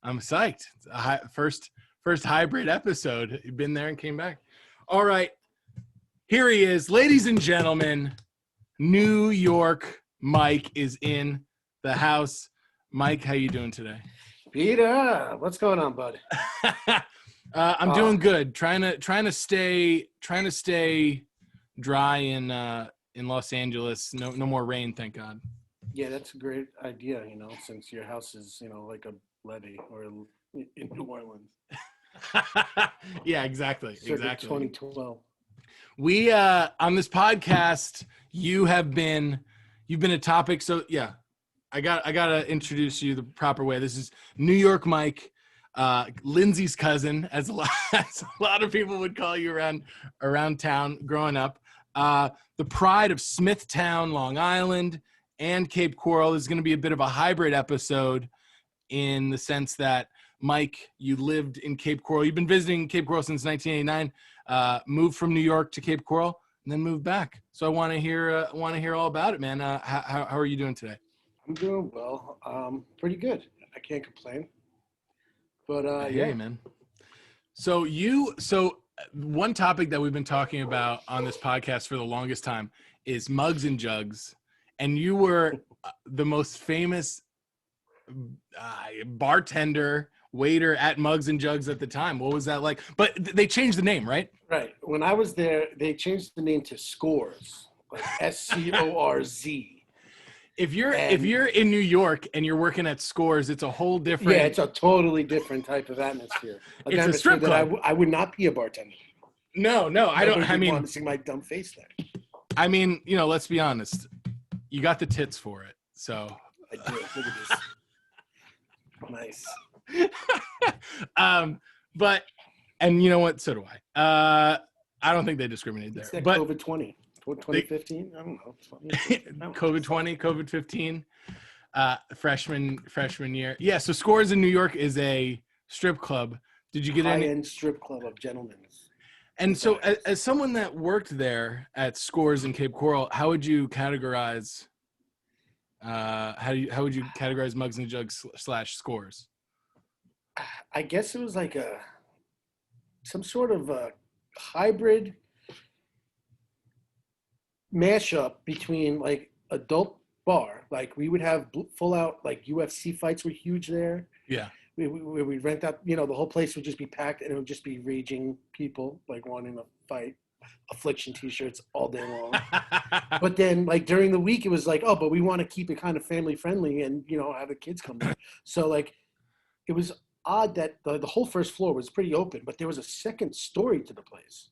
I'm psyched. It's a first hybrid episode. You've been there and came back. All right. Here he is. Ladies and gentlemen, New York Mike is in the house. Mike, how you doing today? Peter, what's going on, bud? I'm doing good. Trying to stay dry in Los Angeles. No more rain, thank God. Yeah, that's a great idea, since your house is, like a levee or in New Orleans. Yeah, exactly. Circa Exactly. 2012. We on this podcast, you've been a topic. So yeah, I gotta introduce you the proper way. This is New York Mike, Lindsay's cousin, as a lot of people would call you around town growing up. The pride of Smithtown, Long Island, and Cape Coral. Is going to be a bit of a hybrid episode in the sense that, Mike, you lived in Cape Coral. You've been visiting Cape Coral since 1989. Moved from New York to Cape Coral and then moved back. So I want to hear all about it, man. How are you doing today? I'm doing well. Pretty good. I can't complain. But I hear you, man. So one topic that we've been talking about on this podcast for the longest time is mugs and jugs, and you were the most famous bartender, waiter at Mugs and Jugs at the time. What was that like? But they changed the name, right? Right. When I was there, they changed the name to Scores, like SCORZ. If you're in New York and you're working at Scores, it's a whole different. Yeah, it's a totally different type of atmosphere. It's a strip club. I would not be a bartender. No, I don't. I mean, want to see my dumb face there. I mean, let's be honest. You got the tits for it, so. I do. Look at this. Nice. But you know what? So do I. I don't think they discriminate there. It's that but COVID 2015. I don't know. COVID 20, COVID 15, freshman year. Yeah. So Scores in New York is a strip club. Did you get any high-end strip club of gentlemen? And so, as someone that worked there at Scores in Cape Coral, how would you categorize? How would you categorize Mugs and Jugs / Scores? I guess it was like some sort of a hybrid mashup between like adult bar, like we would have full out like UFC fights were huge there. Yeah. We'd rent out, the whole place would just be packed and it would just be raging people like wanting to fight. Affliction t-shirts all day long. But then like during the week it was like, oh, but we want to keep it kind of family friendly and have the kids come there. So like it was odd that the whole first floor was pretty open, but there was a second story to the place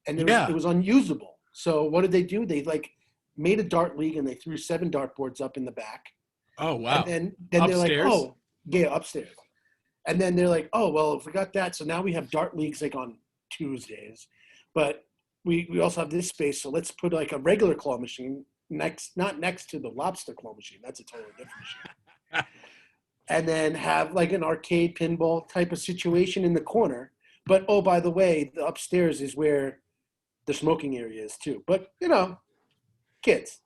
and it was unusable. So what did they do? They like made a dart league and they threw 7 dartboards up in the back. Oh wow. And then they're like, oh yeah, upstairs. And then they're like, oh well, if we got that, so now we have dart leagues like on Tuesdays, but we also have this space, so let's put like a regular claw machine not next to the lobster claw machine. That's a totally different machine. And then have like an arcade pinball type of situation in the corner. But oh, by the way, the upstairs is where the smoking area is too. But kids.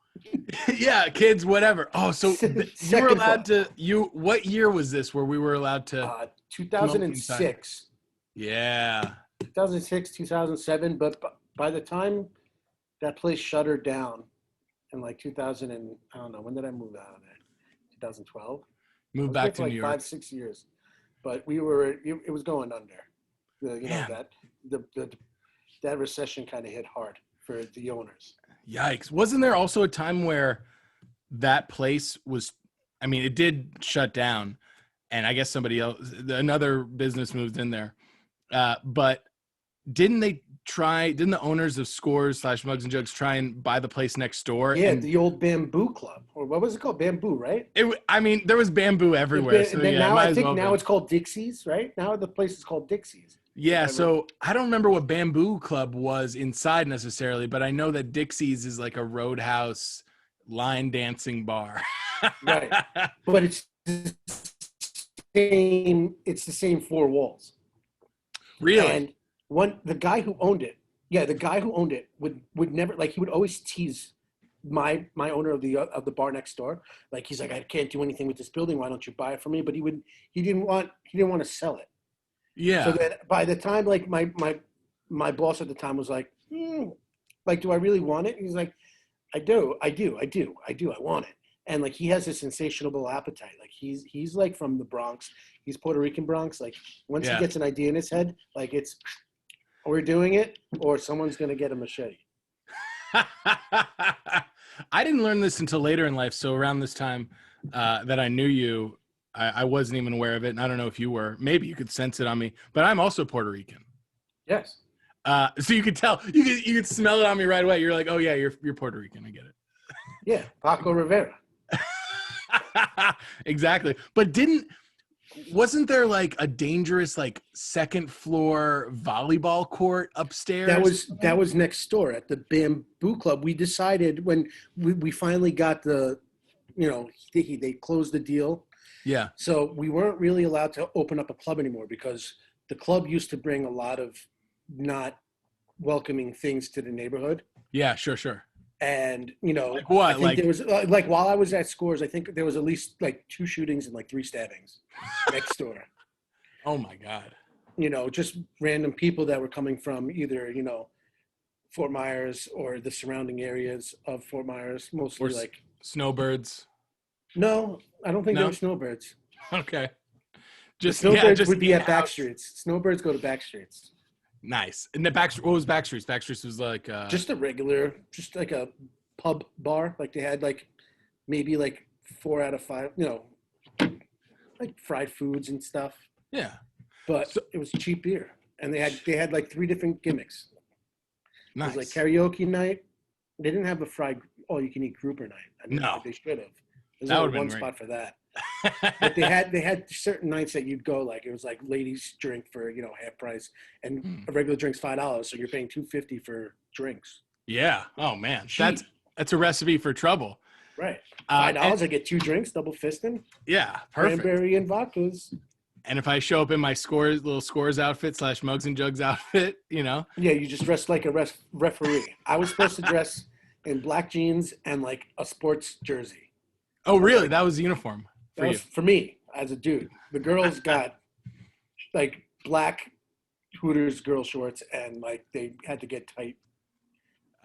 Yeah, kids, whatever. Oh, so you were allowed to. What year was this where we were allowed to? 2006. Yeah. 2006, 2007, but by the time that place shuttered down in like 2000 and I don't know, when did I move out of there? 2012. Moved back to like New York. 5-6 years, but it was going under. That recession kind of hit hard for the owners. Yikes! Wasn't there also a time where that place was? I mean, it did shut down, and I guess another business moved in there, but. Didn't the owners of Scores / Mugs and Jugs try and buy the place next door? Yeah, the old Bamboo Club. Or what was it called? Bamboo, right? There was bamboo everywhere. So yeah, I think now it's called Dixie's, right? Now the place is called Dixie's. Yeah, so I don't remember what Bamboo Club was inside necessarily, but I know that Dixie's is like a roadhouse line dancing bar. Right. But it's the same 4 walls. Really? And the guy who owned it would never, like, he would always tease my owner of the bar next door, like he's like, I can't do anything with this building. Why don't you buy it from me? But he didn't want to sell it. So Yeah. then by the time like my boss at the time was like, like, do I really want it? He's like, I want it. And like he has this insatiable appetite. Like he's like from the Bronx. He's Puerto Rican Bronx. Like once he Yeah. gets an idea in his head, like it's we're doing it or someone's gonna get a machete. I didn't learn this until later in life. So around this time that I knew you, I wasn't even aware of it. And I don't know if you were. Maybe you could sense it on me. But I'm also Puerto Rican. Yes. So you could tell. You could smell it on me right away. You're like, oh yeah, you're Puerto Rican. I get it. Yeah, Paco Rivera. Exactly. But wasn't there like a dangerous like second floor volleyball court upstairs? That was next door at the Bamboo Club. We decided when we finally got they closed the deal. Yeah. So we weren't really allowed to open up a club anymore because the club used to bring a lot of not welcoming things to the neighborhood. Yeah, sure. And Like what? I think Like there was like while I was at Scores, I think there was at least like 2 shootings and like 3 stabbings next door. oh my God. Just random people that were coming from either Fort Myers or the surrounding areas of Fort Myers, mostly like snowbirds. No, I don't think No? they were snowbirds. Okay. Just Snowbirds just would be at in-house. Backstreets. Snowbirds go to Backstreets. Nice. And the Backstreet, what was Backstreets? Backstreets was like Just a regular, just like a pub bar. Like they had like maybe like 4 out of 5, like fried foods and stuff. yeah. But So- it was cheap beer, and they had like 3 different gimmicks. Nice. It was like karaoke night. They didn't have a fried all-you-can-eat grouper night. I mean, No. they should have. There's That only would've been one great. spot for that. But they had certain nights that you'd go, like it was like ladies drink for half price, and a regular drink's $5, so you're paying $2.50 for drinks. yeah. Oh man. Cheap. That's a recipe for trouble. Right, Uh, $5 I get 2 drinks, double fisting, Yeah, perfect. cranberry and vodkas. And if I show up in my little scores outfit / mugs and jugs outfit, Yeah, you just dress like a referee. I was supposed to dress in black jeans and like a sports jersey. Oh, really? That was the uniform for That you. was for me as a dude. The girls got like black Hooters girl shorts, and like they had to get tight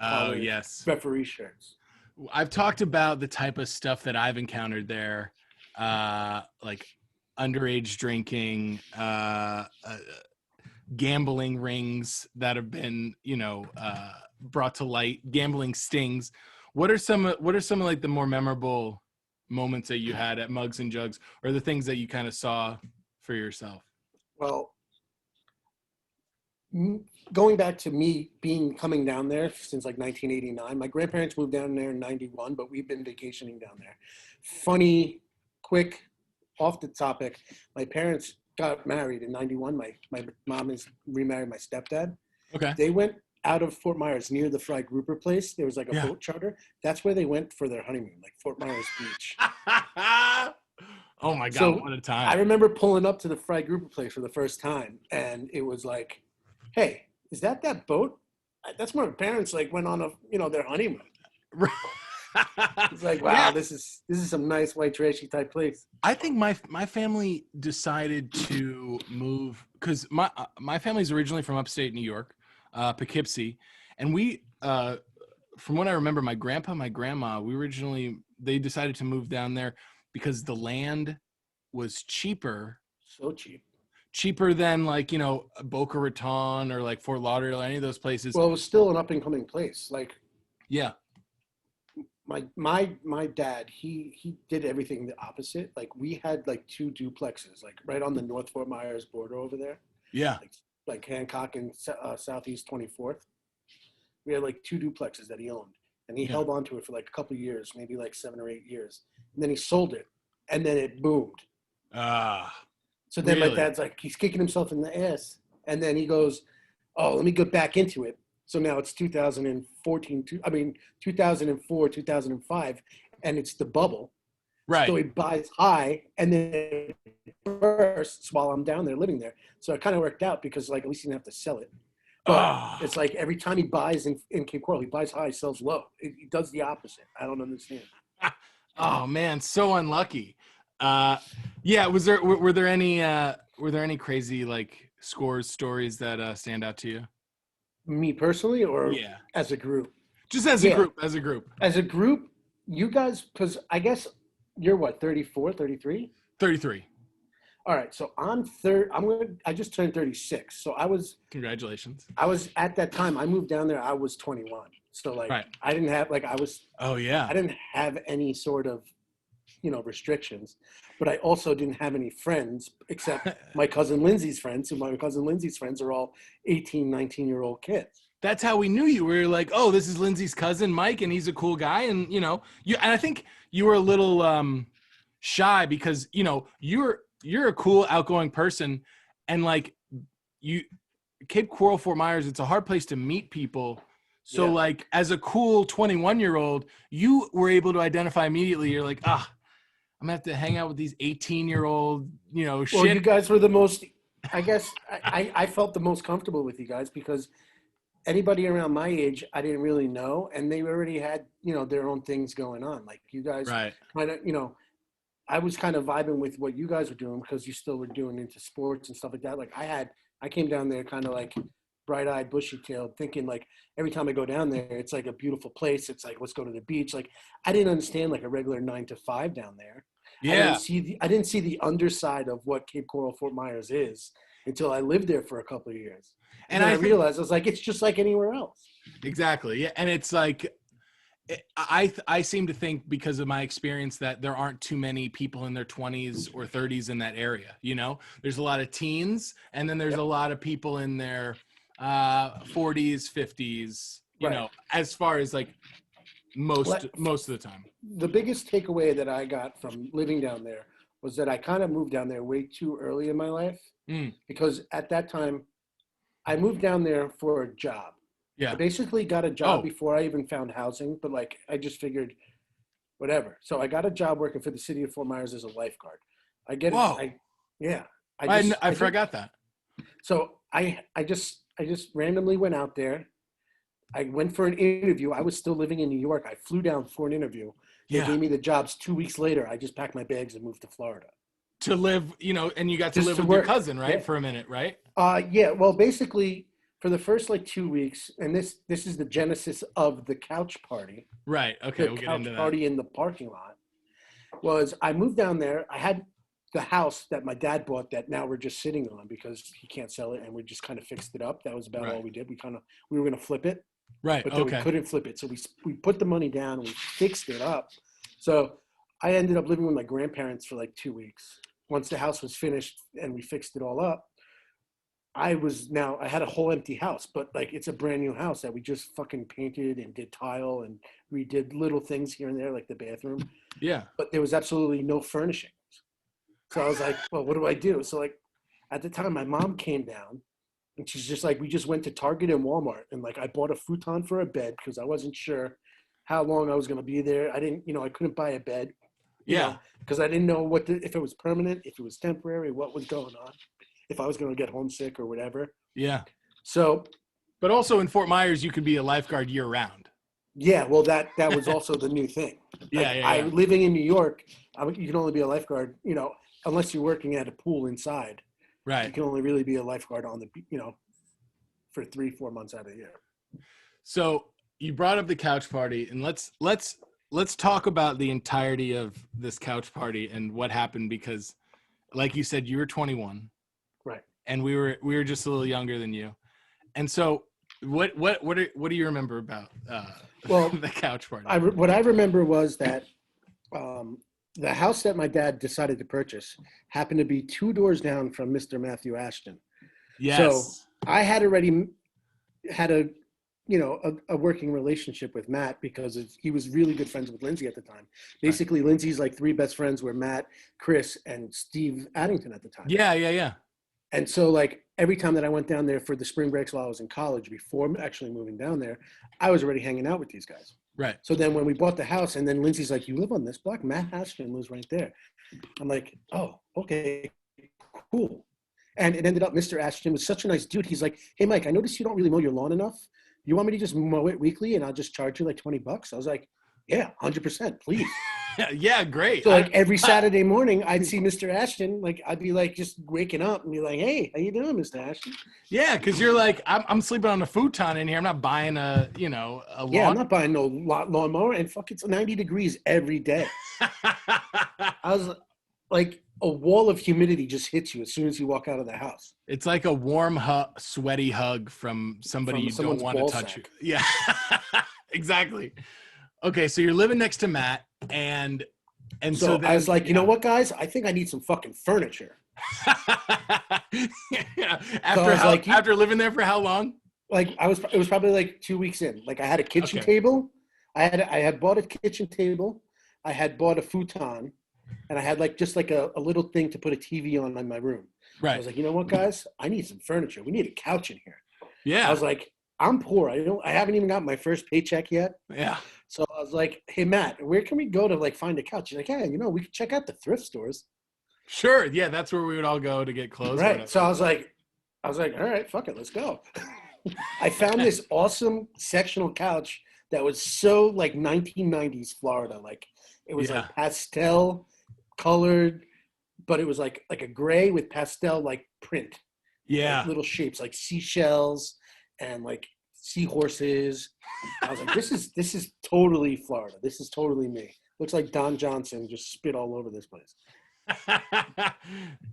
Oh, yes. referee shirts. I've talked about the type of stuff that I've encountered there, like underage drinking, gambling rings that have been, brought to light, gambling stings. What are some of like the more memorable moments that you had at Mugs and Jugs, or the things that you kind of saw for yourself? Well, going back to me coming down there since like 1989, my grandparents moved down there in 91, but we've been vacationing down there. Funny, quick, off the topic, my parents got married in 91. My mom is remarried my stepdad. Okay. They went out of Fort Myers near the Fry Grouper place. There was like a Yeah. boat charter. That's where they went for their honeymoon, like Fort Myers Beach. Oh my God, So, what a time. I remember pulling up to the Fry Grouper place for the first time, and it was like, hey, is that boat? That's where my parents like went on their honeymoon. It's like, wow, Yeah. this is some nice white trashy type place. I think my family decided to move because my family's originally from upstate New York, Poughkeepsie, and we, from what I remember, my grandpa, my grandma, they decided to move down there because the land was cheaper So cheap. than like Boca Raton or like Fort Lauderdale, any of those places. Well, it was still an up and coming place. Like Yeah, my dad, he did everything the opposite. Like we had like 2 duplexes, like right on the North Fort Myers border over there, yeah, like Hancock and Southeast 24th. We had like 2 duplexes that he owned, and he Yeah. held on to it for like a couple of years, maybe like 7 or 8 years, and then he sold it, and then it boomed. So then Really? my dad's like, he's kicking himself in the ass, and then he goes, "Oh, let me get back into it." So now it's 2004, 2005, and it's the bubble. right. So he buys high, and then it bursts while I'm down there living there. So it kind of worked out because like at least he didn't have to sell it. But Oh, it's like every time he buys in Cape Coral, he buys high, sells low. He does the opposite. I don't understand. oh man, so unlucky. Yeah, were there any crazy like scores stories that stand out to you? Me personally, or Yeah. as a group? Just as a Yeah, group, as a group. as a group, you guys, because I guess you're what, 34, 33? 33. All right, so I'm third. I just turned 36. So Congratulations. I was at that time. I moved down there. I was 21. So like, Right. I didn't have like Oh I yeah. didn't have any sort of restrictions, but I also didn't have any friends except my cousin Lindsay's friends. And my cousin Lindsay's friends are all 18, 19-year-old kids. That's how we knew you. We were like, oh, this is Lindsay's cousin Mike, and he's a cool guy. And and I think you were a little shy because you're a cool, outgoing person, and like you Cape Coral, Fort Myers, it's a hard place to meet people. So Yeah. like as a cool 21-year-old, you were able to identify immediately. You're like, I'm gonna have to hang out with these 18-year-old, Well, you shit. guys were the most, I guess, I felt the most comfortable with you guys because anybody around my age, I didn't really know. And they already had, their own things going on. Like you guys Right. kind of, I was kind of vibing with what you guys were doing because you still were doing into sports and stuff like that. Like I came down there kind of like bright-eyed, bushy-tailed, thinking like every time I go down there, it's like a beautiful place. It's like, let's go to the beach. Like I didn't understand like a regular 9 to 5 down there. Yeah. I didn't see the underside of what Cape Coral Fort Myers is until I lived there for a couple of years. And then I realized I was like, it's just like anywhere else. Exactly. Yeah. And it's like, I seem to think because of my experience that there aren't too many people in their 20s or 30s in that area. There's a lot of teens, and then there's a lot of people in their 40s, 50s, Right. as far as like most of the time. The biggest takeaway that I got from living down there was that I kind of moved down there way too early in my life because at that time I moved down there for a job. Yeah. I basically got a job before I even found housing, but like I just figured whatever. So I got a job working for the city of Fort Myers as a lifeguard. I get Whoa. it. Yeah. I forgot that. So I just randomly went out there. I went for an interview. I was still living in New York. I flew down for an interview. They gave me the jobs 2 weeks later. I just packed my bags and moved to Florida. To live, and you got to Just live to with work. your cousin, right? Yeah. For a minute, right? Yeah. Well, basically, for the first like 2 weeks, and this is the genesis of the couch party. Right. Okay. The We'll get couch into that. party in the parking lot was I moved down there. I had the house that my dad bought that now we're just sitting on because he can't sell it, and we just kind of fixed it up. That was about all we did. We were going to flip it. Right. But then we couldn't flip it. So we put the money down and we fixed it up. So I ended up living with my grandparents for like 2 weeks. Once the house was finished and we fixed it all up, I had a whole empty house, but like it's a brand new house that we just fucking painted and did tile and we did little things here and there, like the bathroom. Yeah. But there was absolutely no furnishings. So I was like, well, what do I do? So like at the time my mom came down. And she's just like, we just went to Target and Walmart. And like, I bought a futon for a bed because I wasn't sure how long I was going to be there. I didn't, I couldn't buy a bed. Because I didn't know if it was permanent, if it was temporary, what was going on, if I was going to get homesick or whatever. Yeah. So. But also in Fort Myers, you could be a lifeguard year round. Yeah. Well, that was also the new thing. Yeah. Living in New York, you can only be a lifeguard, unless you're working at a pool inside. Right. You can only really be a lifeguard on the, for 3-4 months out of the year. So you brought up the couch party, and let's talk about the entirety of this couch party and what happened because, like you said, you were 21, right? And we were just a little younger than you, and so what do you remember about the couch party? What I remember was that the house that my dad decided to purchase happened to be 2 doors down from Mr. Matthew Ashton. Yes. So I had already had a working relationship with Matt because he was really good friends with Lindsay at the time. Basically, right. Lindsay's like 3 best friends were Matt, Chris, and Steve Addington at the time. Yeah. And so like every time that I went down there for the spring breaks while I was in college, before actually moving down there, I was already hanging out with these guys. Right. So then when we bought the house, and then Lindsay's like, you live on this block? Matt Ashton lives right there. I'm like, oh, okay, cool. And it ended up Mr. Ashton was such a nice dude. He's like, hey, Mike, I noticed you don't really mow your lawn enough. You want me to just mow it weekly and I'll just charge you like $20? I was like, yeah, 100%, please. Yeah, great. So like every Saturday morning, I'd see Mr. Ashton. Like I'd be like just waking up and be like, "Hey, how you doing, Mr. Ashton?" Yeah, because you're like, I'm sleeping on a futon in here. I'm not buying a lawn. Yeah, I'm not buying no lawnmower. And fuck, it's 90 degrees every day. I was like, a wall of humidity just hits you as soon as you walk out of the house. It's like a warm, sweaty hug from somebody From you don't someone's want to ball touch. sack. Yeah, exactly. Okay, so you're living next to Matt, and So then, I was like, you know what, guys? I think I need some fucking furniture. Yeah. So I was like, after living there for how long? Like it was probably like 2 weeks in. Like I had a kitchen Okay. table. I had bought a kitchen table. I had bought a futon, and I had like just like a little thing to put a TV on in my room. I Right. was like, you know what, guys? I need some furniture. We need a couch in here. Yeah. I was like, I'm poor. I haven't even got my first paycheck yet. Yeah. So I was like, hey Matt, where can we go to like find a couch? He's like, yeah, we can check out the thrift stores. Sure. Yeah, that's where we would all go to get clothes. or Right. whatever. So I was like, all right, fuck it, let's go. I found this awesome sectional couch that was so like 1990s Florida. Like it was Yeah. like pastel colored, but it was like a gray with pastel like print. Yeah. Like little shapes like seashells and like seahorses. I was like, this is totally Florida. This is totally me. Looks like Don Johnson just spit all over this place.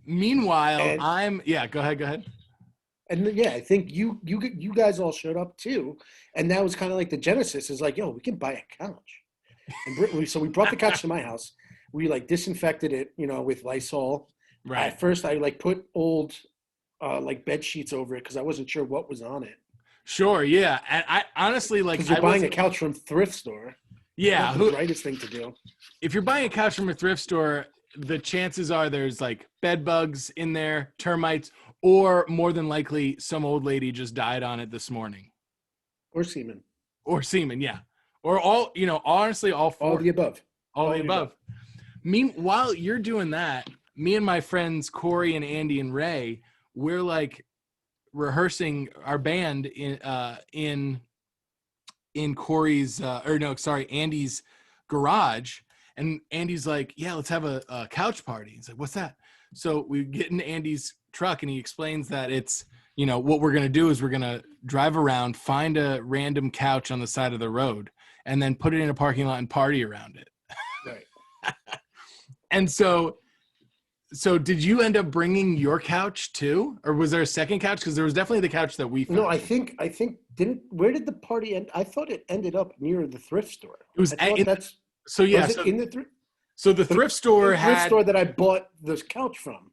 Meanwhile, And- go ahead. And yeah, I think you guys all showed up too, and that was kind of like the genesis. Is like, yo, we can buy a couch, and so we brought the couch to my house. We like disinfected it, with Lysol. Right. At first, I like put old like bed sheets over it because I wasn't sure what was on it. Sure. Yeah. And I honestly like. Because you're buying a couch from thrift store. Yeah. Not the greatest thing to do. If you're buying a couch from a thrift store, the chances are there's like bed bugs in there, termites, or more than likely some old lady just died on it this morning. Or semen. Or semen, yeah. Or all, honestly, all four. All of the above. All the above. Meanwhile, you're doing that, me and my friends Corey and Andy and Ray, we're like rehearsing our band in Corey's Andy's garage. And Andy's like, yeah, let's have a couch party. He's like, what's that? So we get in Andy's truck and he explains that it's, what we're going to do is we're going to drive around, find a random couch on the side of the road, and then put it in a parking lot and party around it. Right. And so did you end up bringing your couch too? Or was there a second couch? Because there was definitely the couch that we found. No, I think where did the party end? I thought it ended up near the thrift store. It was in the thrift store thrift store that I bought this couch from.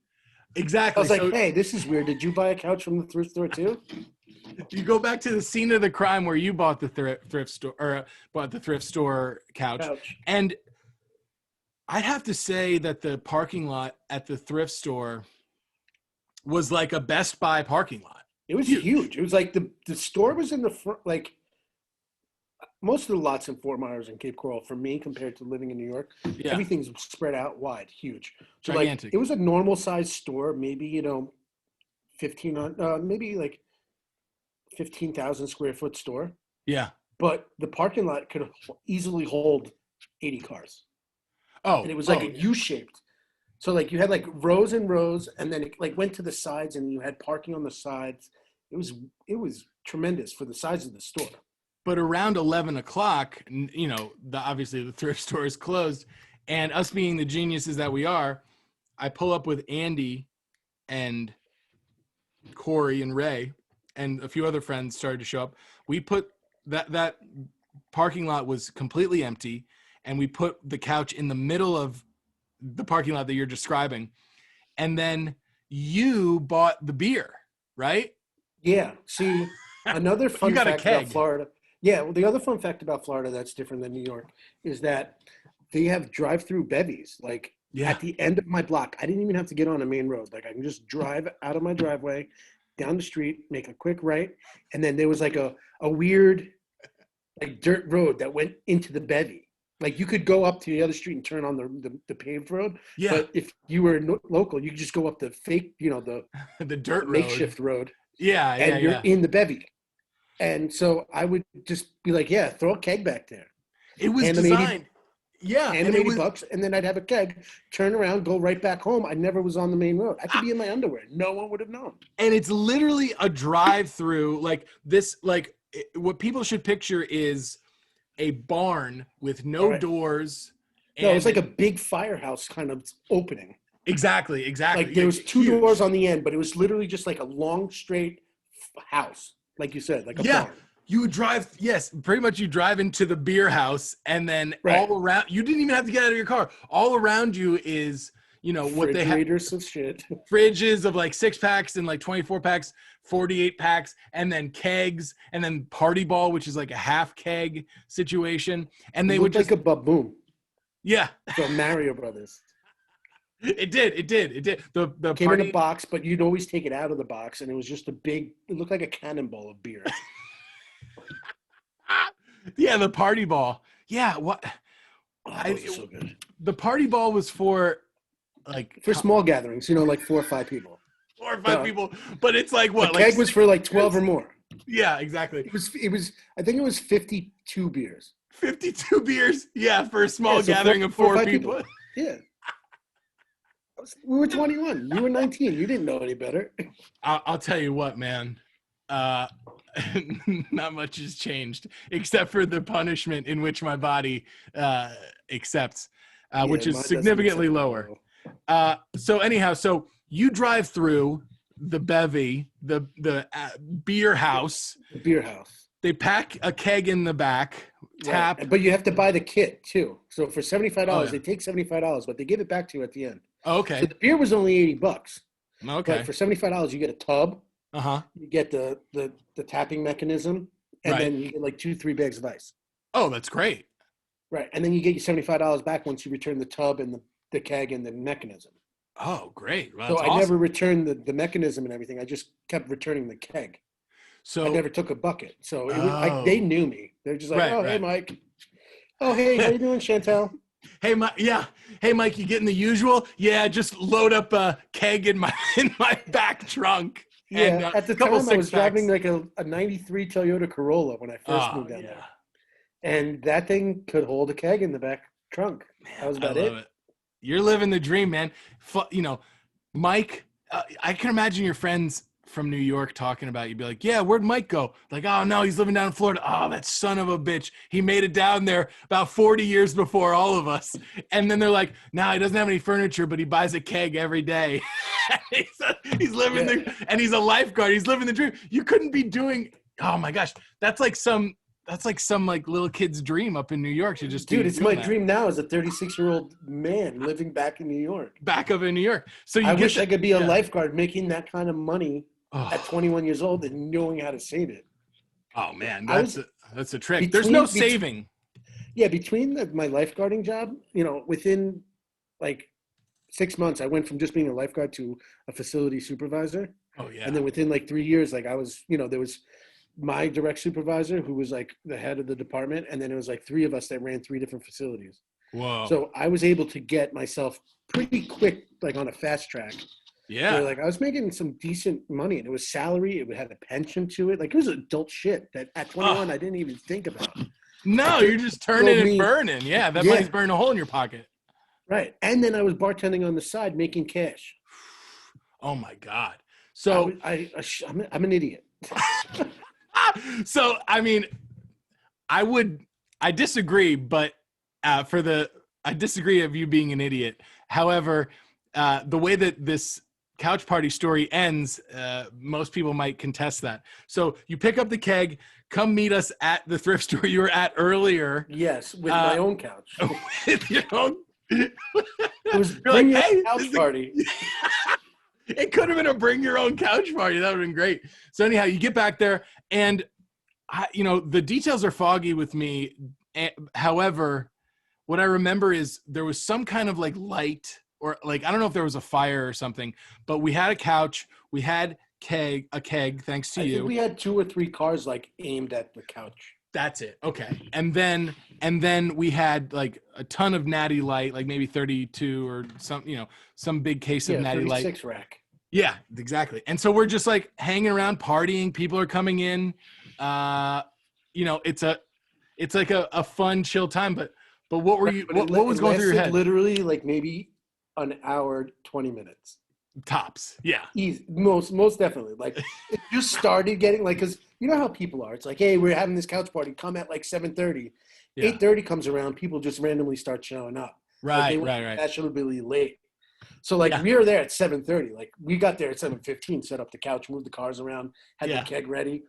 Exactly. I was like, hey, this is weird. Did you buy a couch from the thrift store too? You go back to the scene of the crime where you bought the thrift store couch. And I'd have to say that the parking lot at the thrift store was like a Best Buy parking lot. It was huge. It was like the store was in the front, like most of the lots in Fort Myers and Cape Coral for me compared to living in New York, everything's spread out wide, huge. So gigantic. Like it was a normal sized store, maybe, 15,000 square foot store. Yeah. But the parking lot could easily hold 80 cars. Oh. And it was like a U-shaped. So like you had like rows and rows, and then it like went to the sides, and you had parking on the sides. It was tremendous for the size of the store. But around 11 o'clock, obviously the thrift store is closed, and us being the geniuses that we are, I pull up with Andy and Corey and Ray, and a few other friends started to show up. We put that parking lot was completely empty, and we put the couch in the middle of the parking lot that you're describing. And then you bought the beer, right? Yeah. See, another fun fact about Florida. Yeah, well, the other fun fact about Florida that's different than New York is that they have drive-through bevies. Like at the end of my block, I didn't even have to get on a main road. Like I can just drive out of my driveway, down the street, make a quick right, and then there was like a weird like dirt road that went into the bevy. Like you could go up to the other street and turn on the paved road. Yeah. But if you were local, you could just go up the fake, the The dirt road. makeshift road. Yeah. And you're in the bevy. And so I would just be like, yeah, throw a keg back there. It was designed. Yeah. And $80, and then I'd have a keg, turn around, go right back home. I never was on the main road. I could be in my underwear. No one would have known. And it's literally a drive-through. Like this, what people should picture is a barn with no doors. No, it's like a big firehouse kind of opening. Exactly. Like there was two doors on the end, but it was literally just like a long, straight house, like you said, like a barn. You would drive, yes, pretty much you drive into the beer house, and then all around, you didn't even have to get out of your car. All around you is, what they have. Refrigerators of shit. Fridges of like 6-packs and like 24 packs, 48 packs, and then kegs, and then party ball, which is like a half keg situation. And they would just like a baboon. Yeah. From Mario Brothers. It did. The came in a box, but you'd always take it out of the box, and it was just it looked like a cannonball of beer. Yeah, the party ball. Yeah, what? So good. The party ball was for small gatherings, like 4 or 5 people. 4 or 5 people, but it's like what? The keg was for like 12 or more. Yeah, exactly. It was. I think it was 52 beers. 52 beers. Yeah, for a small gathering of 4 people. Yeah. We were 21. You were 19. You didn't know any better. I'll tell you what, man. Not much has changed except for the punishment in which my body accepts, which is significantly lower. So anyhow, so you drive through the bevy, the beer house. The beer house. They pack a keg in the back, tap. Right. But you have to buy the kit too. So for $75, they take $75, but they give it back to you at the end. Okay. So the beer was only $80. Okay. But for $75, you get a tub. You get the tapping mechanism, and then you get like 2-3 bags of ice. Oh, that's great. Right. And then you get your $75 back once you return the tub and the keg and the mechanism. Oh, great. Well, so I never returned the mechanism and everything. I just kept returning the keg. So I never took a bucket. So they knew me. They're just like, hey, Mike. Oh, hey, how you doing, Chantel? Hey, Mike. Yeah. Hey, Mike, you getting the usual? Yeah, just load up a keg in my back trunk. Yeah, and, at the time I was driving like a 93 Toyota Corolla when I first moved down there. And that thing could hold a keg in the back trunk. That was about it. You're living the dream, man. Mike, I can imagine your friends from New York talking about you. Be like, yeah, where'd Mike go? Like, oh, no, he's living down in Florida. Oh, that son of a bitch. He made it down there about 40 years before all of us. And then they're like, no, he doesn't have any furniture, but he buys a keg every day. He's living and he's a lifeguard. He's living the dream. You couldn't be doing, oh my gosh, that's like some little kid's dream up in New York to just it's my dream now as a 36-year-old man living back in New York. Back up in New York. So I wish I could be a lifeguard making that kind of money at 21 years old and knowing how to save it. Oh man, that's a trick. There's no saving. Between my lifeguarding job, within like 6 months, I went from just being a lifeguard to a facility supervisor. Oh yeah. And then within like 3 years, like I was, there was my direct supervisor who was like the head of the department. And then it was like 3 of us that ran 3 different facilities. Whoa. So I was able to get myself pretty quick, like on a fast track. Yeah. So, like I was making some decent money, and it was salary. It had a pension to it. Like it was adult shit that at 21 I didn't even think about. No, you're just turning and burning. Yeah, that money's burning a hole in your pocket. Right. And then I was bartending on the side making cash. Oh my God. So I'm an idiot. So, I mean, I disagree, but I disagree of you being an idiot. However, the way that this couch party story ends, most people might contest that. So you pick up the keg, come meet us at the thrift store you were at earlier. Yes, with my own couch. With your own. It was bring your couch party. It could have been a bring your own couch party. That would have been great. So anyhow, you get back there, and the details are foggy with me. However, what I remember is there was some kind of like light, or like I don't know if there was a fire or something, but we had a couch, we had a keg, thanks to you. I think we had 2 or 3 cars like aimed at the couch. That's it. Okay. And then we had like a ton of Natty Light, like maybe 32 or some big case of Yeah, Natty Light. 36 rack. Yeah, exactly. And so we're just like hanging around, partying. People are coming in. It's like a fun, chill time. But what were you? What was going through your head? Literally, like maybe an hour, 20 minutes. Tops. Yeah. Easy. Most definitely. Like it just started getting like, because you know how people are. It's like, hey, we're having this couch party. Come at like 7:30. Yeah. 8:30 comes around. People just randomly start showing up. Right. Like Right. Fashionably late. So like Yeah. we were there at 7:30. Like we got there at 7:15. Set up the couch, moved the cars around, had Yeah. the keg ready.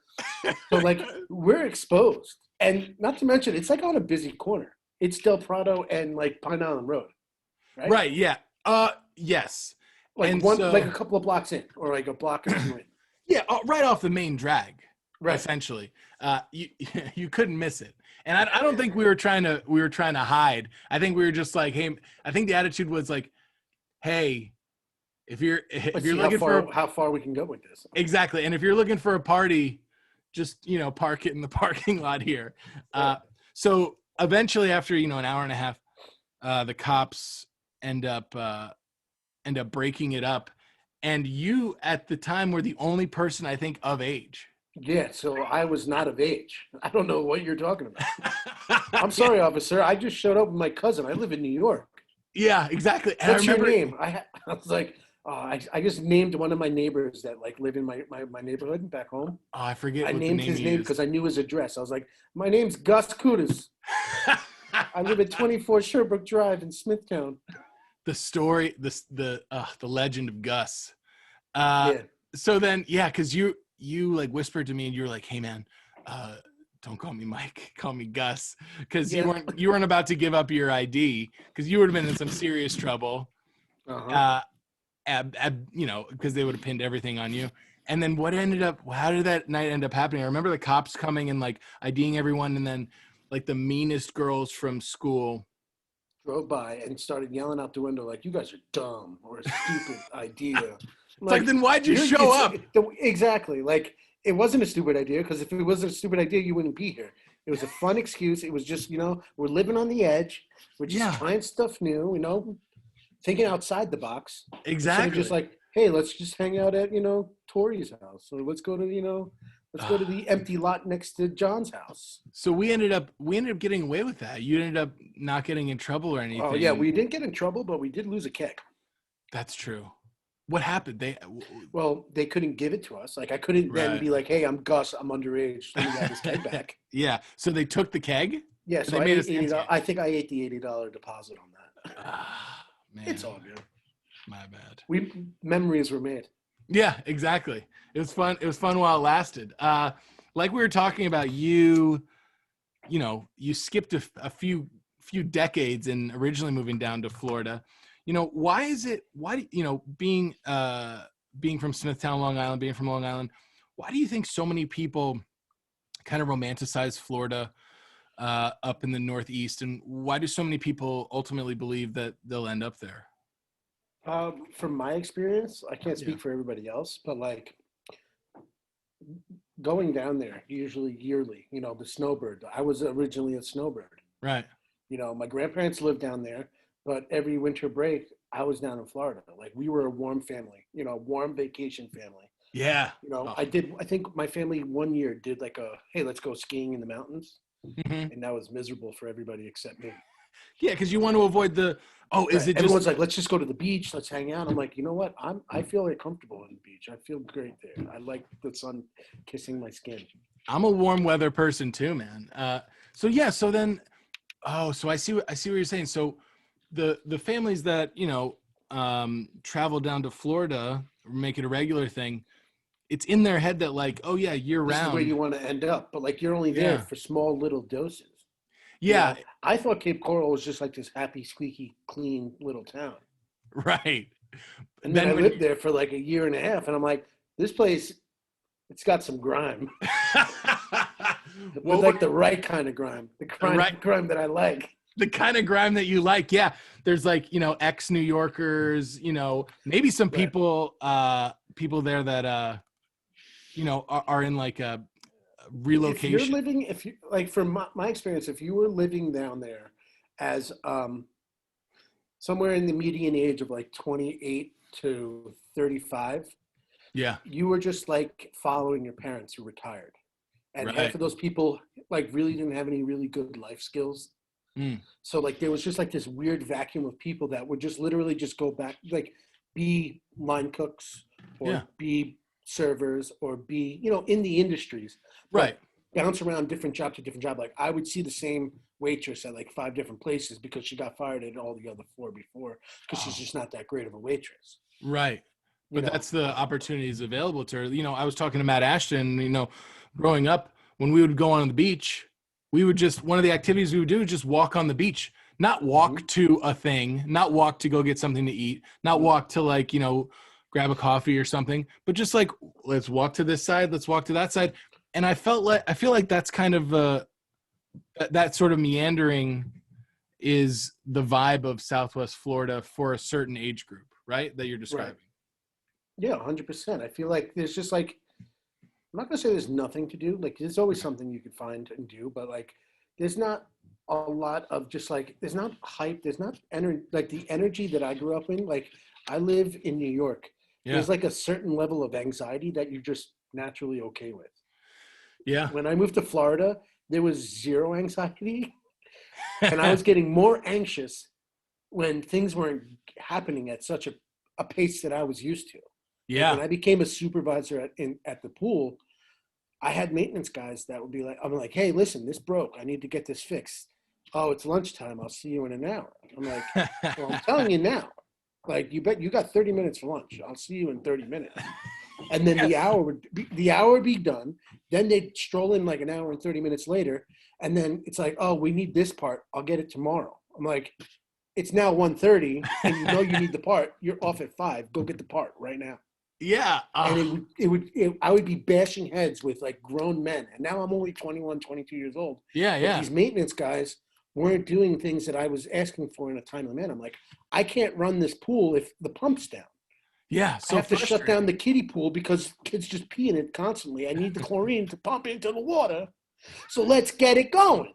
So like we're exposed, and not to mention it's like on a busy corner. It's Del Prado and like Pine Island Road, right? Right. Yeah. Yes. Like And one, so- like a couple of blocks in, or like a block or two in. Yeah. Right off the main drag. Right. Essentially, you you couldn't miss it. And I don't think we were trying to hide. I think we were just like, hey. I think the attitude was like, hey, if you're Let's see looking how far we can go with this. exactly, and if you're looking for a party, just park it in the parking lot here. So eventually, after an hour and a half, the cops end up breaking it up, and you at the time were the only person I think of age. Yeah, so I was not of age. I don't know what you're talking about. I'm sorry, officer. I just showed up with my cousin. I live in New York. Yeah, exactly. And What's I remember, your name? I was like, I just named one of my neighbors that like live in my neighborhood back home. Oh, I forget. I what named the his he name used. because I knew his address. I was like, my name's Gus Kudus. I live at 24 Sherbrooke Drive in Smithtown. The story, the legend of Gus. Yeah. So then, yeah, because you like whispered to me and you were like, hey man, don't call me Mike, call me Gus, because Yeah. you weren't about to give up your ID because you would have been in some serious trouble. Uh-huh. Because they would have pinned everything on you. And then how did that night end up happening? I remember the cops coming and like IDing everyone, and then like the meanest girls from school Drove by and started yelling out the window like, you guys are dumb or a stupid idea. It's like, then why'd you show up? Exactly. Like, it wasn't a stupid idea, because if it wasn't a stupid idea, you wouldn't be here. It was a fun excuse. It was just, we're living on the edge. We're just trying stuff new, thinking outside the box. Exactly. Instead of just like, hey, let's just hang out at, Tori's house. Or let's go to, let's go to the empty lot next to John's house. So we ended up getting away with that. You ended up not getting in trouble or anything. Oh, yeah. We didn't get in trouble, but we did lose a keg. That's true. What happened? Well, they couldn't give it to us. Like, I couldn't then be like, hey, I'm Gus. I'm underage. Let me have this keg back. Yeah. So they took the keg? Yeah. So they made us answer. I think I ate the $80 deposit on that. Man. It's all good. My bad. Memories were made. Yeah, exactly. It was fun. It was fun while it lasted. Like we were talking about, you skipped a few decades in originally moving down to Florida. Why being from Smithtown, Long Island, being from Long Island, why do you think so many people kind of romanticize Florida up in the Northeast, and why do so many people ultimately believe that they'll end up there? From my experience, I can't speak for everybody else, but like going down there, usually yearly, the snowbird. I was originally a snowbird. Right. My grandparents lived down there, but every winter break, I was down in Florida. Like, we were a warm family, warm vacation family. Yeah. I think my family one year did like hey, let's go skiing in the mountains. Mm-hmm. And that was miserable for everybody except me. Yeah, because you want to avoid the. Oh, is it just? Everyone's like, let's just go to the beach, let's hang out. I'm like, you know what? I feel very comfortable on the beach. I feel great there. I like the sun kissing my skin. I'm a warm weather person too, man. So then, so I see what you're saying. So the families that travel down to Florida, make it a regular thing. It's in their head that like, oh yeah, year round. This is where you want to end up, but like, you're only there for small little doses. Yeah. I thought Cape Coral was just like this happy, squeaky, clean little town. Right. And then I lived there for like a year and a half, and I'm like, this place, it's got some grime. But like the right kind of grime. The grime that I like. The kind of grime that you like. Yeah. There's like, ex-New Yorkers, maybe some people there that, are in like relocation. If you like, from my experience, if you were living down there as somewhere in the median age of like 28 to 35, Yeah. you were just like following your parents who retired. And half Right. of those people like really didn't have any really good life skills. Mm. So like there was just like this weird vacuum of people that would just literally just go back, like be line cooks or Yeah. be servers or be, in the industries, Right. but bounce around different job to different job. Like I would see the same waitress at like 5 different places because she got fired at all the other 4 before because she's Oh, just not that great of a waitress. right. You But know, that's the opportunities available to her. I was talking to Matt Ashton, growing up, when we would go on the beach, we would just, one of the activities we would do is just walk on the beach, not walk Mhm. to a thing, not walk to go get something to eat, not Mhm. walk to like, grab a coffee or something, but just like, let's walk to this side, let's walk to that side. And I feel like that's kind of that sort of meandering is the vibe of Southwest Florida for a certain age group, right? That you're Right. describing. Yeah, 100%. I feel like there's just like, I'm not gonna say there's nothing to do. Like there's always something you could find and do, but like there's not a lot of just like there's not hype. There's not energy like the energy that I grew up in. Like I live in New York. Yeah. There's like a certain level of anxiety that you're just naturally okay with. Yeah. When I moved to Florida, there was zero anxiety, and I was getting more anxious when things weren't happening at such a pace that I was used to. Like when Yeah. I became a supervisor at the pool, I had maintenance guys that would be like, I'm like, hey, listen, this broke. I need to get this fixed. Oh, it's lunchtime. I'll see you in an hour. I'm like, well, I'm telling you now. Like, you bet you got 30 minutes for lunch. I'll see you in 30 minutes. And then Yes. the hour would be done. Then they'd stroll in like an hour and 30 minutes later. And then it's like, oh, we need this part. I'll get it tomorrow. I'm like, it's now 1:30 and you need the part. You're off at 5. Go get the part right now. Yeah. And I would be bashing heads with like grown men. And now I'm only 21, 22 years old. Yeah. But Yeah. these maintenance guys weren't doing things that I was asking for in a timely manner. I'm like, I can't run this pool if the pump's down. Yeah. I So have to shut frustrating. down the kiddie pool because kids just pee in it constantly. I need the chlorine to pump into the water. So let's get it going.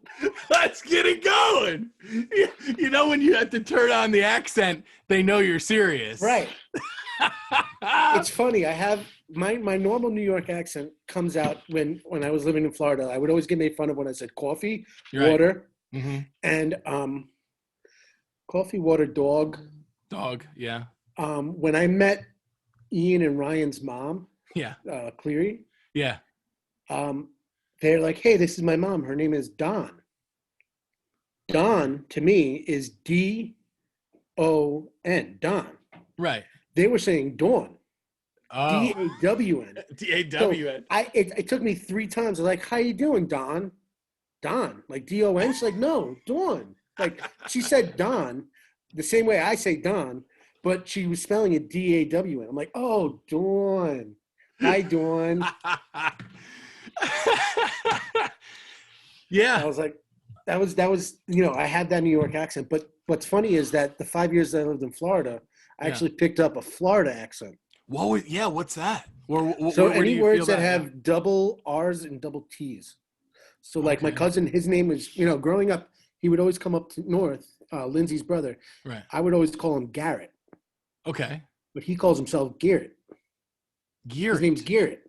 Let's get it going. When you have to turn on the accent, they know you're serious. Right. It's funny. I have my normal New York accent comes out when I was living in Florida. I would always get made fun of when I said coffee, You're right. water, Mm-hmm. and coffee, water, dog. Dog. Yeah. When I met Ian and Ryan's mom, Yeah. Cleary, Yeah. they're like, hey, this is my mom. Her name is Dawn. Dawn to me is Don, Dawn. Right. They were saying Dawn, Oh. Dawn. D-A-W-N. It took me 3 times. I was like, how you doing, Dawn? Dawn, like D-O-N? She's like, no, Dawn. Like she said Dawn the same way I say Dawn, but she was spelling it D-A-W-N. I'm like, oh, Dawn. Hi, Dawn. Yeah. I was like, that was I had that New York accent. But what's funny is that the 5 years that I lived in Florida, I actually picked up a Florida accent. What's that? So where do any you words feel that that have double R's and double T's. So like my Okay. cousin, his name was, growing up, he would always come up to North, Lindsay's brother. Right. I would always call him Garrett, Okay. but he calls himself Garrett. Garrett. His name's Garrett,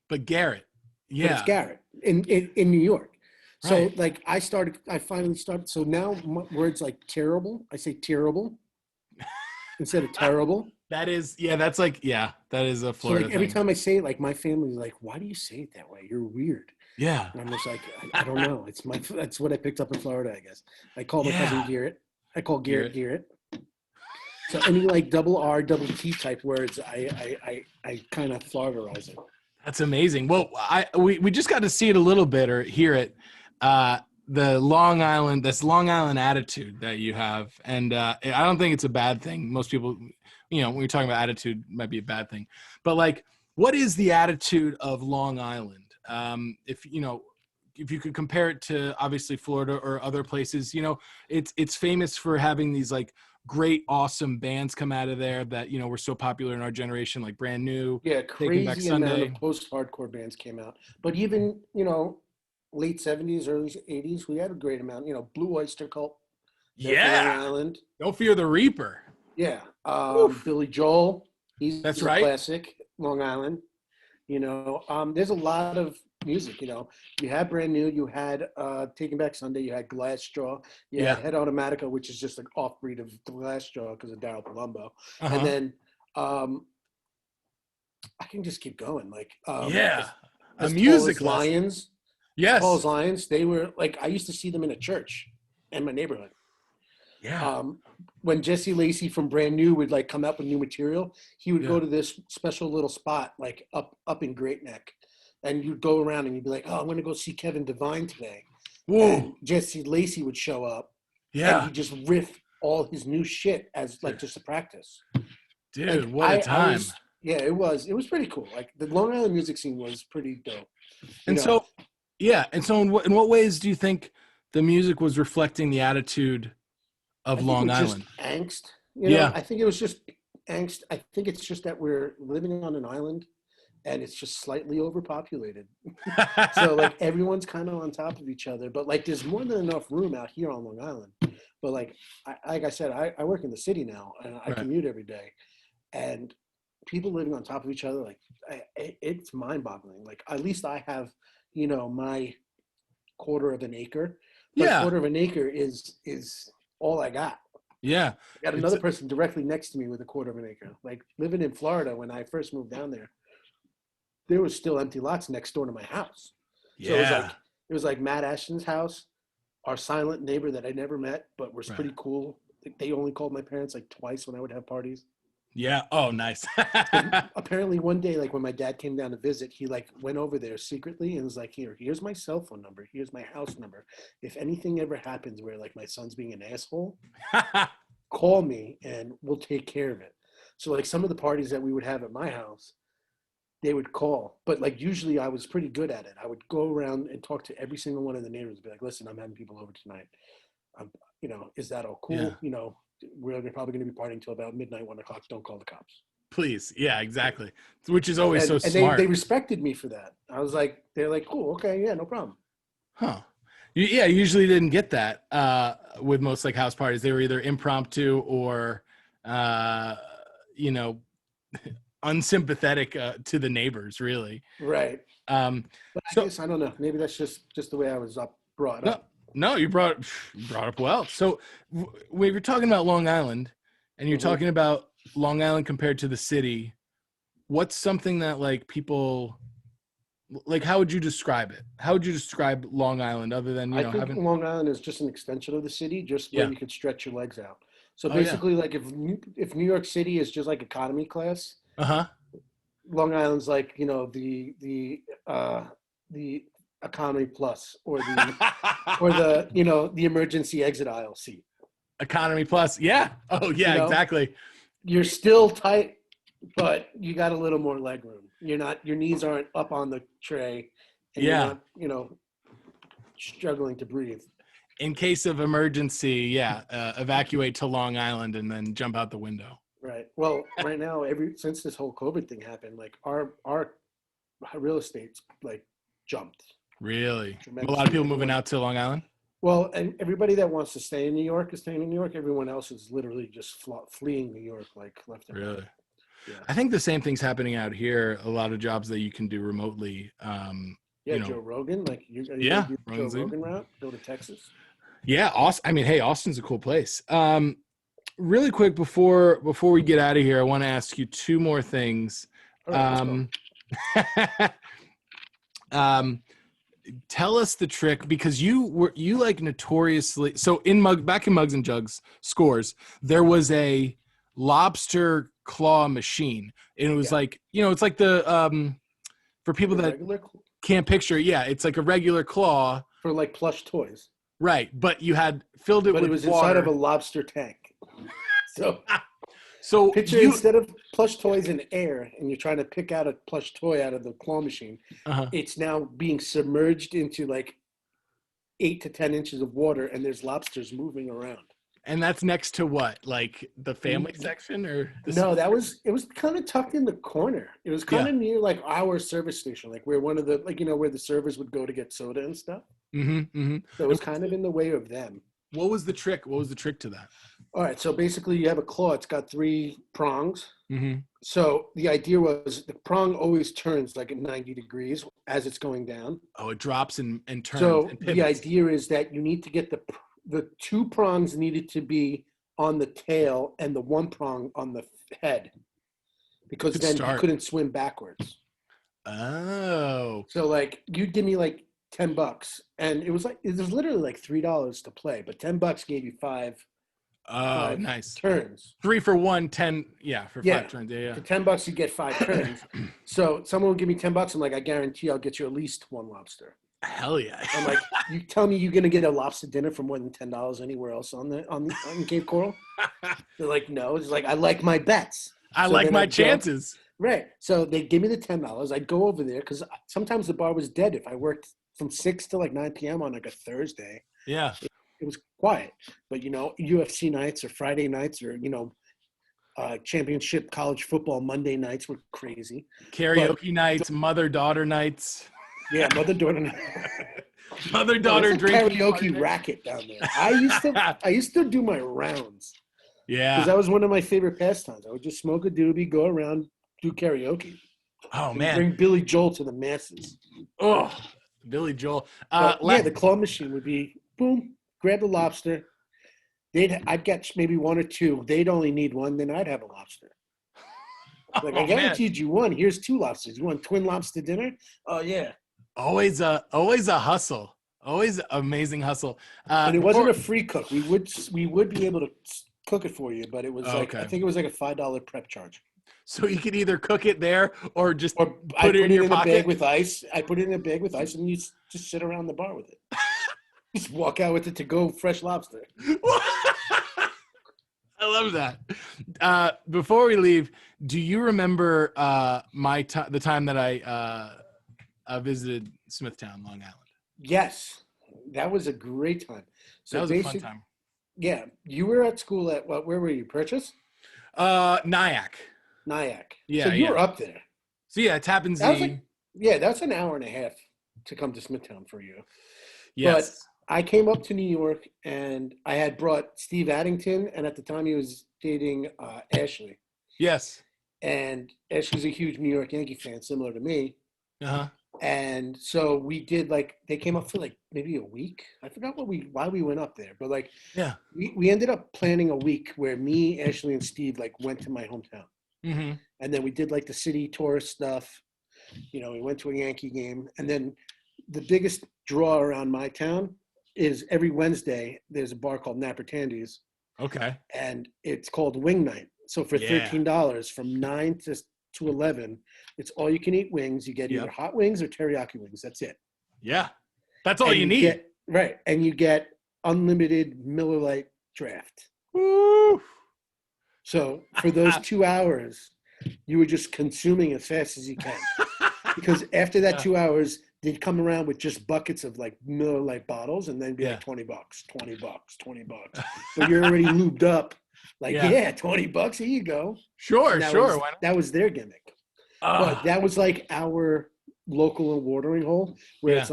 But Garrett. but Yeah. it's Garrett in New York. So Right. like I finally started. So now words like terrible, I say terrible instead of terrible. That is, that's like, that is a So Florida like every thing. time I say it, like my family's like, why do you say it that way? You're weird. Yeah. And I'm just like, I don't know. That's what I picked up in Florida, I guess. I call my cousin Yeah. Garrett. I call Garrett Garrett. So any like double R, double T type words, I kind of Floridarize it. That's amazing. Well, we just got to see it a little bit or hear it. This Long Island attitude that you have. And I don't think it's a bad thing. Most people, when you're talking about attitude, it might be a bad thing. But like, what is the attitude of Long Island? If you could compare it to obviously Florida or other places, it's famous for having these like great, awesome bands come out of there that, were so popular in our generation, like Brand New, Yeah, Taking Back crazy amount of Sunday. post-hardcore bands came out. But even, late 70s, early 80s, we had a great amount. Blue Oyster Cult, they're from Long Yeah. Island. Don't Fear the Reaper. Yeah. Oof. Billy Joel, That's he's a right. classic, Long Island. There's a lot of music, You had Brand New, you had Taking Back Sunday, you had Glass Straw, you had Yeah. Head Automatica, which is just an off-breed of Glass Straw because of Daryl Palumbo. And Uh-huh. then I can just keep going. Like Yeah. A as tall music as lesson. lions, Yes. they were like I used to see them in a church in my neighborhood. Yeah. When Jesse Lacey from Brand New would like come out with new material, he would Yeah. go to this special little spot like up in Great Neck, and you'd go around and you'd be like, "Oh, I'm going to go see Kevin Devine today." Whoa. And Jesse Lacey would show up, and Yeah. he just riff all his new shit as like just a practice. Dude, Like what a time. it was pretty cool. Like the Long Island music scene was pretty dope. And so in what ways do you think the music was reflecting the attitude I of think it Long was Island? just angst. Yeah. I think it was just angst. I think it's just that we're living on an island and it's just slightly overpopulated. So like everyone's kind of on top of each other, but like there's more than enough room out here on Long Island. But like I said, I work in the city now and I Right. commute every day, and people living on top of each other, like it's mind-boggling. Like at least I have, my quarter of an acre. But a Yeah. quarter of an acre is all I got. Yeah. I got It's- another person directly next to me with a quarter of an acre. Like living in Florida when I first moved down there was still empty lots next door to my house. So Yeah. it was like Matt Ashton's house, our silent neighbor that I never met, but was Right. pretty cool. They only called my parents like twice when I would have parties. Yeah. Oh, nice. Apparently one day, like when my dad came down to visit, he like went over there secretly and was like, here's my cell phone number. Here's my house number. If anything ever happens where like my son's being an asshole, call me and we'll take care of it. So like some of the parties that we would have at my house, they would call, but like usually I was pretty good at it. I would go around and talk to every single one of the neighbors, be like, listen, I'm having people over tonight. Is that all cool? Yeah. We're probably going to be partying till about midnight, 1 o'clock. Don't call the cops. Please. Yeah, exactly. Which is always so And smart. they respected me for that. I was like, they're like, cool. Okay. Yeah, no problem. Huh. Yeah, usually didn't get that with most like house parties. They were either impromptu or, unsympathetic to the neighbors, really. Right. But I So guess, I don't know. Maybe that's just the way I was brought up. no, you brought up well. So we were talking about Long Island, and you're Mhm. talking about Long Island compared to the city. What's something that like people like? How would you describe it? How would you describe Long Island other than I think having? Long Island is just an extension of the city, just where Yeah. you could stretch your legs out. So Oh, yeah. basically, like if New York City is just like economy class, Uh-huh. Long Island's like the economy plus or the emergency exit aisle seat. Economy plus. Yeah. Oh, yeah, exactly. You're still tight, but you got a little more leg room. Your knees aren't up on the tray, and Yeah. you're not struggling to breathe. In case of emergency, evacuate to Long Island and then jump out the window. Right. Well, right now, since this whole COVID thing happened, like our real estate's like jumped. Really? A Tremendously. lot of people moving out to Long Island? Well, and everybody that wants to stay in New York is staying in New York. Everyone else is literally just fleeing New York, like left and right. Really? Yeah. I think the same thing's happening out here. A lot of jobs that you can do remotely. Joe Rogan, like you Yeah, do the Joe Rogan's Rogan route, go to Texas. Yeah, Austin. I mean, hey, Austin's a cool place. Really quick before we get out of here, I want to ask you two more things. All right, let's go. Tell us the trick, because you like notoriously so back in Mugs and Jugs scores, there was a lobster claw machine, and it was like it's like the for people that can't picture it, it's like a regular claw for like plush toys, right? But you had filled it but with it was water. inside of a lobster tank. So picture instead of plush toys in air, and you're trying to pick out a plush toy out of the claw machine, it's now being submerged into like 8 to 10 inches of water, and there's lobsters moving around. And that's next to what? Like the family section or the No, it was kind of tucked in the corner. It was kind Yeah. of near like our service station, like where one of the like where the servers would go to get soda and stuff. So it was kind of in the way of them. What was the trick? What was the trick to that? All right, so basically you have a claw. It's got 3 prongs. Mm-hmm. So the idea was the prong always turns like at 90 degrees as it's going down. Oh, it drops and turns. So and the pivots. idea is that you need to get the 2 prongs needed to be on the tail and the 1 prong on the head, because Good then start. you couldn't swim backwards. Oh. So like you'd give me like $10, and it was literally like $3 to play, but $10 gave you 5 Oh, nice. turns. 3 for 1, 10. Yeah, for 5 Yeah. turns. Yeah. For $10 you get 5 turns. So someone would give me $10. I'm like, I guarantee I'll get you at least 1 lobster. Hell yeah. I'm like, you tell me you're gonna get a lobster dinner for more than $10 anywhere else on Cape Coral? They're like, no. It's like, I like my bets. I So like then my I'd go- Chances. Right. So they give me the $10. I'd go over there because sometimes the bar was dead. If I worked from 6 to like 9 p.m. on like a Thursday, Yeah. it was quiet. But UFC nights or Friday nights or championship college football Monday nights were crazy. Karaoke nights, mother-daughter nights. Yeah, mother-daughter. Mother-daughter It's a drinking. karaoke racket down there. I used to do my rounds Yeah. because that was one of my favorite pastimes. I would just smoke a doobie, go around, do karaoke. Oh, And man. bring Billy Joel to the masses. Oh, Billy Joel. But, the claw machine would be boom, grab the lobster. I'd get maybe 1 or 2. They'd only need 1, then I'd have a lobster. Like, I guaranteed you 1. Here's 2 lobsters. You want twin lobster dinner? Oh yeah. Always a hustle. Always amazing hustle. And it wasn't a free cook. We would be able to cook it for you, but it was I think it was like a $5 prep charge. So you could either cook it there or just Or I put it in your a pocket. bag with ice. I put it in a bag with ice, and you just sit around the bar with it. Just walk out with it to go fresh lobster. I love that. Before we leave, do you remember the time that I visited Smithtown, Long Island? Yes, that was a great time. So That was a fun time. Yeah, you were at school at what? Where were you? Purchase? Nyack. Nyack. Yeah, So you yeah. were up there. So yeah, Tappan Zee. That was that's an hour and a half to come to Smithtown for you. Yes. I came up to New York, and I had brought Steve Addington, and at the time he was dating Ashley. Yes. And Ashley's a huge New York Yankee fan, similar to me. Uh-huh. And so we did they came up for like maybe a week. I forgot why we went up there, but Yeah. we ended up planning a week where me, Ashley, and Steve went to my hometown, Mm-hmm. and then we did the city tourist stuff. We went to a Yankee game, and then the biggest draw around my town is every Wednesday there's a bar called Napper Tandy's, Okay. and it's called Wing Night. So for $13 from 9 to 11, it's all you can eat wings. You get either hot wings or teriyaki wings. That's it. Yeah. That's all And you need. And you get unlimited Miller Lite draft. Woo. So for those 2 hours, you were just consuming as fast as you can. Because after that 2 hours, they'd come around with just buckets of Miller Lite bottles, and then be like $20, $20, $20. But you're already lubed up. 20 here you go. Sure, Why not? That was their gimmick. But that was our local watering hole, where it's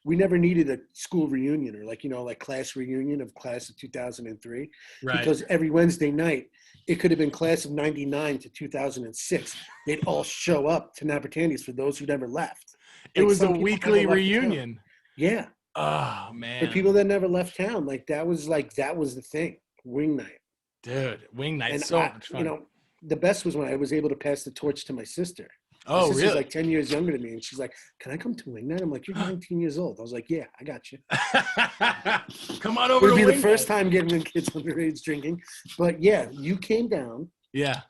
we never needed a school reunion or class reunion of class of 2003. Right. Because every Wednesday night, it could have been class of 99 to 2006. They'd all show up to Napper Tandy's for those who never left. It was a some people weekly never left reunion. Yeah. Oh man. For people that never left town, that was the thing. Wing night. Dude, wing night, And so much fun. the best was when I was able to pass the torch to my sister. Oh, my sister's really? 10 years younger than me, and she's like, "Can I come to wing night?" I'm like, "You're 19 years old." I was like, "Yeah, I got you." Come on It over would to be the wing first night. time getting kids underage drinking, but yeah, you came down, Yeah.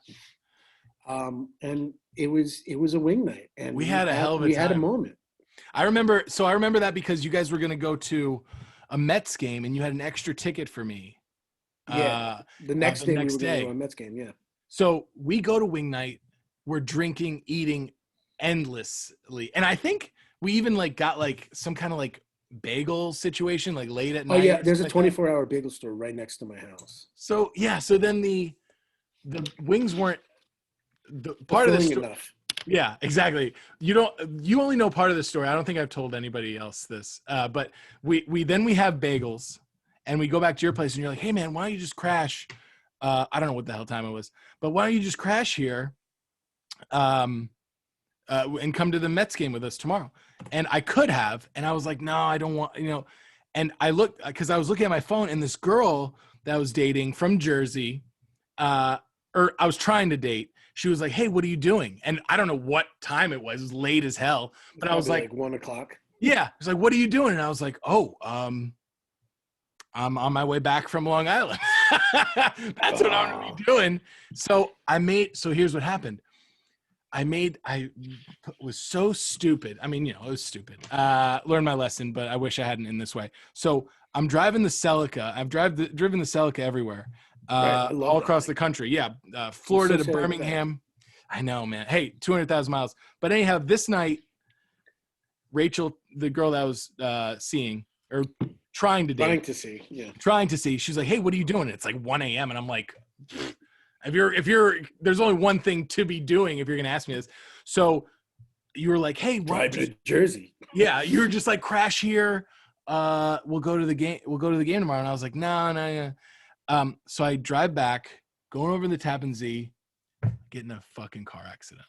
and it was a wing night, and We had a hell of a we had a time. moment. I remember that because you guys were going to go to a Mets game and you had an extra ticket for me. Yeah, the next day we were going day. to go to a Mets game. Yeah, So we go to wing night, we're drinking, eating endlessly. And I think we even got some kind of bagel situation, like late at Oh night. yeah, or there's a something like that. 24-hour bagel store right next to my house. So yeah, so then the wings weren't the part of the Fulfilling story. enough. Yeah, exactly. You only know part of the story. I don't think I've told anybody else this. But we have bagels, and we go back to your place, and you're like, hey man, why don't you just crash? I don't know what the hell time it was, but why don't you just crash here, and come to the Mets game with us tomorrow? And I could have, and I was like, no, I don't want, And I looked, because I was looking at my phone, and this girl that I was dating from Jersey, or I was trying to date, she was like, hey, what are you doing? And I don't know what time it was. It was late as hell. But I was like 1:00. yeah. It's like, what are you doing? And I was like, oh, I'm on my way back from Long Island. That's what I'm gonna be doing. So here's what happened. I was so stupid. I mean, it was stupid. Learned my lesson, but I wish I hadn't in this way. So I'm driving the Celica. I've driven the Celica everywhere, all across the country. Yeah. Florida to Birmingham. I know, man. Hey, 200,000 miles. But anyhow, this night, Rachel, the girl that I was seeing or trying to see, she's like, hey, what are you doing? It's like 1 a.m. And I'm like, there's only one thing to be doing if you're going to ask me this. So you were like, hey, drive to Jersey. Yeah. You were just like, crash here. We'll go to the game tomorrow. And I was like, no. So I drive back, going over the Tappan Zee, get in a fucking car accident.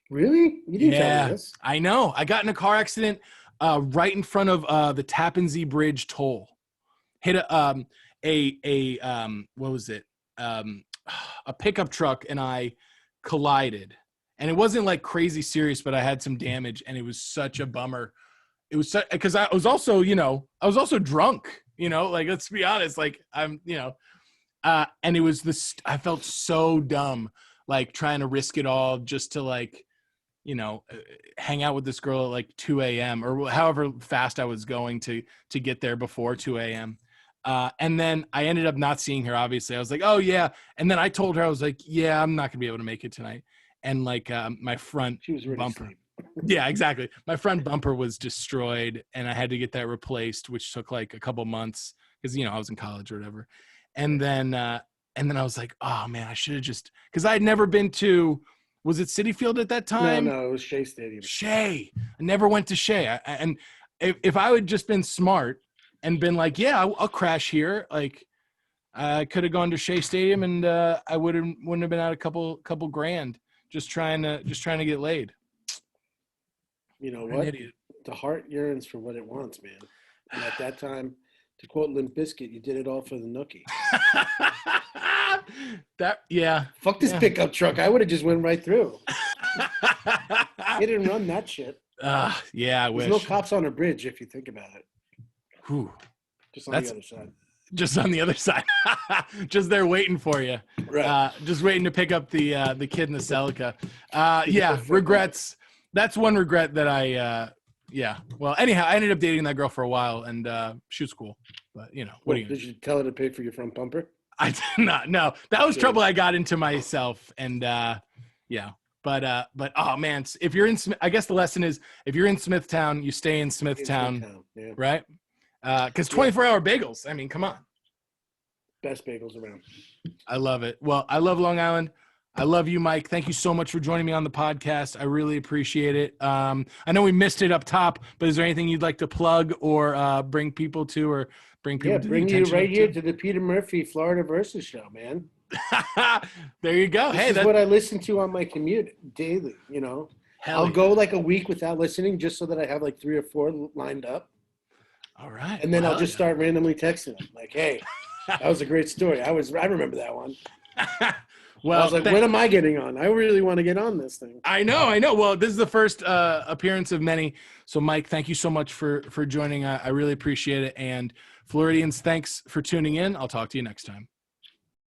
Really? You didn't tell me this. I know. I got in a car accident right in front of the Tappan Zee Bridge toll. Hit what was it? A pickup truck, and I collided. And it wasn't like crazy serious, but I had some damage, and it was such a bummer. It was because I was also drunk, like, let's be honest, like I'm, and it was I felt so dumb, like trying to risk it all just to like, hang out with this girl at like 2 a.m. or however fast I was going to get there before 2 a.m. And then I ended up not seeing her, obviously. I was like, oh, yeah. And then I told her, I was like, yeah, I'm not going to be able to make it tonight. And like my front bumper. Yeah, exactly. My front bumper was destroyed, and I had to get that replaced, which took like a couple months because, I was in college or whatever. And then I was like, oh, man, I should have because I had never been to – was it Citi Field at that time? No, it was Shea Stadium. Shea. I never went to Shea. And if I would just been smart and been like, yeah, I'll crash here, like I could have gone to Shea Stadium, and I wouldn't have been out a couple grand just trying to get laid. You know what? The heart yearns for what it wants, man. And at that time, to quote Limp Bizkit, you did it all for the nookie. Fuck this pickup truck. I would have just went right through. He didn't run that shit. Yeah, I wish. There's no cops on a bridge if you think about it. Whew. Just on the other side. Just on the other side. Just there waiting for you. Right. Just waiting to pick up the kid in the Celica. Regrets. That's one regret that well, anyhow, I ended up dating that girl for a while, and she was cool. But, what do you? Did you tell her to pay for your front bumper? I did not. No, that was trouble I got into myself. And, But oh man, if you're in, I guess the lesson is if you're in Smithtown, you stay in Smithtown, right? Because 24-hour bagels. I mean, come on. Best bagels around. I love it. Well, I love Long Island. I love you, Mike. Thank you so much for joining me on the podcast. I really appreciate it. I know we missed it up top, but is there anything you'd like to plug or bring people to, or bring people to? Bring you right here to the Peter Murphy Florida Versus show, man. There you go. This is what I listen to on my commute daily. I'll go like a week without listening just so that I have like 3 or 4 lined up. All right. And then I'll just start randomly texting them like, hey, that was a great story. I remember that one. Well, I was like, when am I getting on? I really want to get on this thing. I know. Well, this is the first appearance of many. So, Mike, thank you so much for joining. I really appreciate it. And Floridians, thanks for tuning in. I'll talk to you next time.